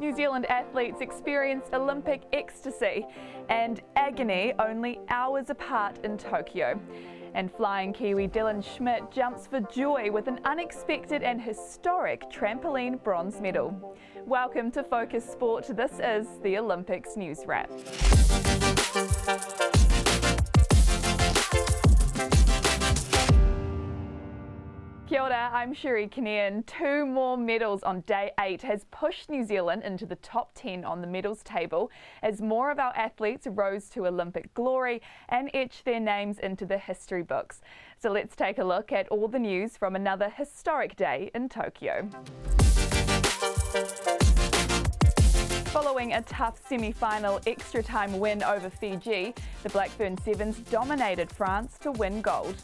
New Zealand athletes experienced Olympic ecstasy and agony only hours apart in Tokyo. And flying Kiwi Dylan Schmidt jumps for joy with an unexpected and historic trampoline bronze medal. Welcome to Focus Sport. This is the Olympics News Wrap. Kia ora, I'm Sherry Kinnean. 2 more medals on day 8 has pushed New Zealand into the top 10 on the medals table as more of our athletes rose to Olympic glory and etched their names into the history books. So let's take a look at all the news from another historic day in Tokyo. Following a tough semi-final extra-time win over Fiji, the Blackburn Sevens dominated France to win gold.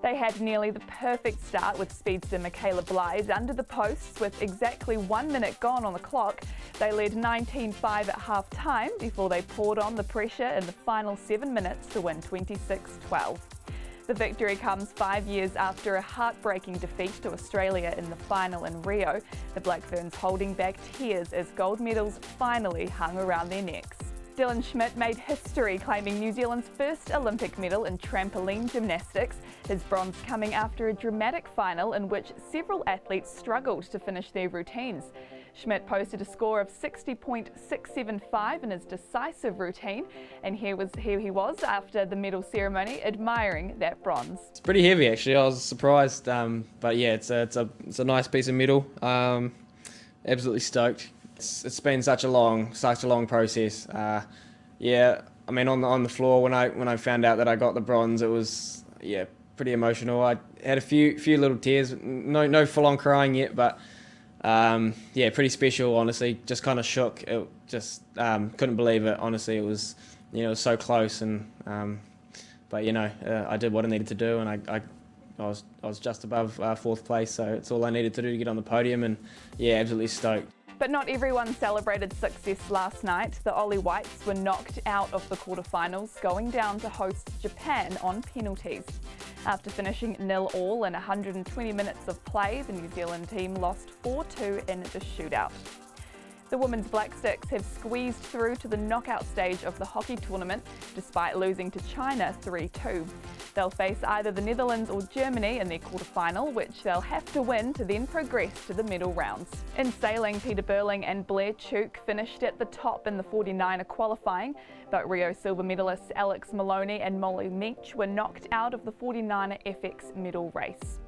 They had nearly the perfect start with speedster Michaela Blythe under the posts with exactly 1 minute gone on the clock. They led 19-5 at half-time before they poured on the pressure in the final 7 minutes to win 26-12. The victory comes 5 years after a heartbreaking defeat to Australia in the final in Rio. The Blackburns holding back tears as gold medals finally hung around their necks. Dylan Schmidt made history, claiming New Zealand's first Olympic medal in trampoline gymnastics, his bronze coming after a dramatic final in which several athletes struggled to finish their routines. Schmidt posted a score of 60.675 in his decisive routine, and here he was after the medal ceremony admiring that bronze. It's pretty heavy actually, I was surprised, but yeah, it's a nice piece of medal. Absolutely stoked. It's been such a long process. Yeah, I mean on the floor when I found out that I got the bronze, it was pretty emotional. I had a few little tears, no full on crying yet, but pretty special. Honestly, just kind of shook. It just couldn't believe it. Honestly, it was it was so close, and but I did what I needed to do, and I was just above 4th place, so it's all I needed to do to get on the podium, and absolutely stoked. But not everyone celebrated success last night. The Ollie Whites were knocked out of the quarterfinals, going down to host Japan on penalties. After finishing 0-0 in 120 minutes of play, the New Zealand team lost 4-2 in the shootout. The women's Black Sticks have squeezed through to the knockout stage of the hockey tournament despite losing to China 3-2. They'll face either the Netherlands or Germany in their quarterfinal, which they'll have to win to then progress to the medal rounds. In sailing, Peter Burling and Blair Tuke finished at the top in the 49er qualifying, but Rio silver medalists Alex Maloney and Molly Meach were knocked out of the 49er FX medal race.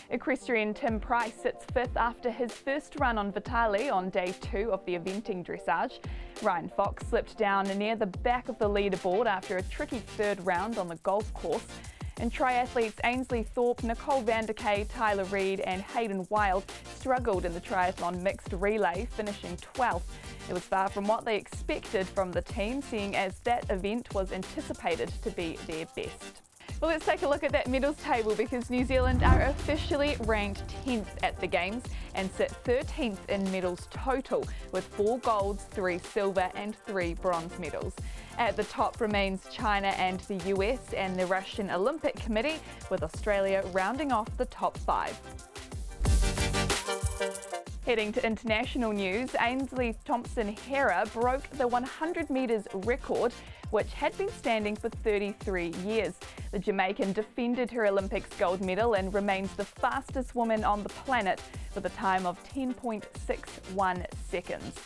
Equestrian Tim Price sits 5th after his first run on Vitali on day 2 of the eventing dressage. Ryan Fox slipped down near the back of the leaderboard after a tricky 3rd round on the golf course. And triathletes Ainsley Thorpe, Nicole van der Kay, Tyler Reid and Hayden Wild struggled in the triathlon mixed relay, finishing 12th. It was far from what they expected from the team, seeing as that event was anticipated to be their best. Well, let's take a look at that medals table because New Zealand are officially ranked 10th at the Games and sit 13th in medals total with 4 golds, 3 silver and 3 bronze medals. At the top remains China and the US and the Russian Olympic Committee, with Australia rounding off the top 5. Heading to international news, Ainsley Thompson-Herah broke the 100 metres record, which had been standing for 33 years. The Jamaican defended her Olympics gold medal and remains the fastest woman on the planet with a time of 10.61 seconds.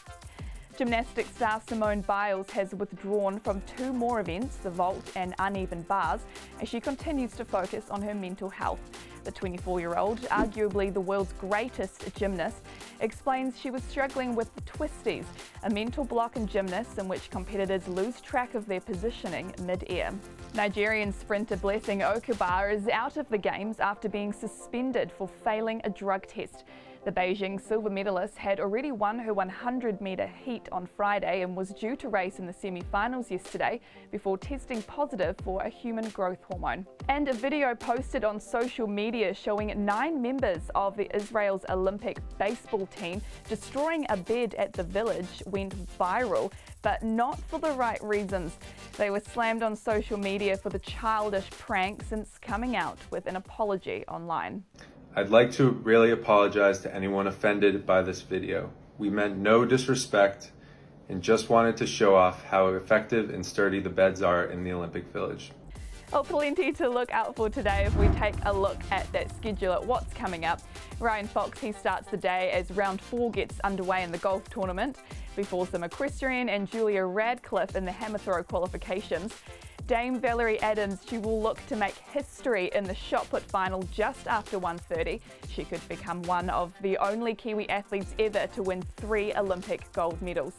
Gymnastics star Simone Biles has withdrawn from 2 more events, the vault and uneven bars, as she continues to focus on her mental health. The 24-year-old, arguably the world's greatest gymnast, explains she was struggling with the twisties, a mental block in gymnasts in which competitors lose track of their positioning mid-air. Nigerian sprinter Blessing Okabar is out of the Games after being suspended for failing a drug test. The Beijing silver medalist had already won her 100-metre heat on Friday and was due to race in the semi-finals yesterday before testing positive for a human growth hormone. And a video posted on social media showing 9 members of the Israel's Olympic baseball team destroying a bed at the Village went viral, but not for the right reasons. They were slammed on social media for the childish prank since coming out with an apology online. I'd like to really apologize to anyone offended by this video. We meant no disrespect and just wanted to show off how effective and sturdy the beds are in the Olympic Village. Well, plenty to look out for today if we take a look at that schedule at what's coming up. Ryan Fox, he starts the day as round 4 gets underway in the golf tournament before some equestrian and Julia Radcliffe in the hammer throw qualifications. Dame Valerie Adams, she will look to make history in the shot put final just after 1:30. She could become one of the only Kiwi athletes ever to win 3 Olympic gold medals.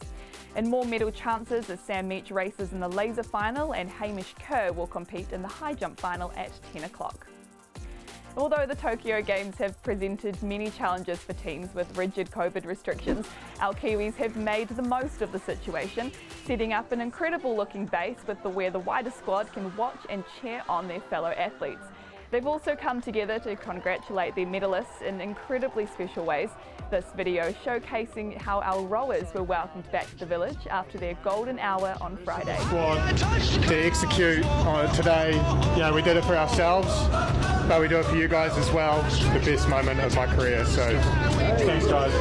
And more medal chances as Sam Meach races in the laser final and Hamish Kerr will compete in the high jump final at 10 o'clock. Although the Tokyo Games have presented many challenges for teams with rigid COVID restrictions, our Kiwis have made the most of the situation, setting up an incredible looking base where the wider squad can watch and cheer on their fellow athletes. They've also come together to congratulate their medalists in incredibly special ways. This video showcasing how our rowers were welcomed back to the village after their golden hour on Friday. Squad to execute today. We did it for ourselves, but we do it for you guys as well. The best moment of my career, so thanks guys.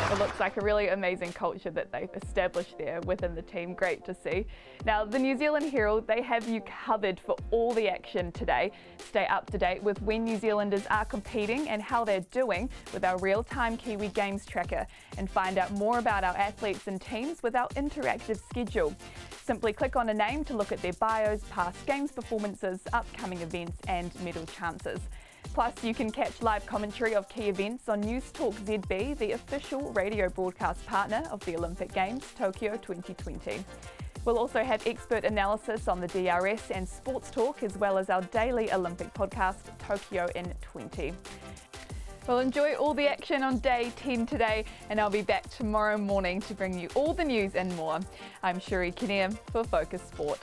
It looks like a really amazing culture that they've established there within the team. Great to see. Now, the New Zealand Herald, they have you covered for all the action today. Stay up to date with when New Zealanders are competing and how they're doing with our real-time Kiwi Games tracker, and find out more about our athletes and teams with our interactive schedule. Simply click on a name to look at their bios, past games performances, upcoming events and medal chances. Plus, you can catch live commentary of key events on News Talk ZB, the official radio broadcast partner of the Olympic Games, Tokyo 2020. We'll also have expert analysis on the DRS and sports talk, as well as our daily Olympic podcast, Tokyo in 20. Well, enjoy all the action on day 10 today, and I'll be back tomorrow morning to bring you all the news and more. I'm Shuri Kinnear for Focus Sport.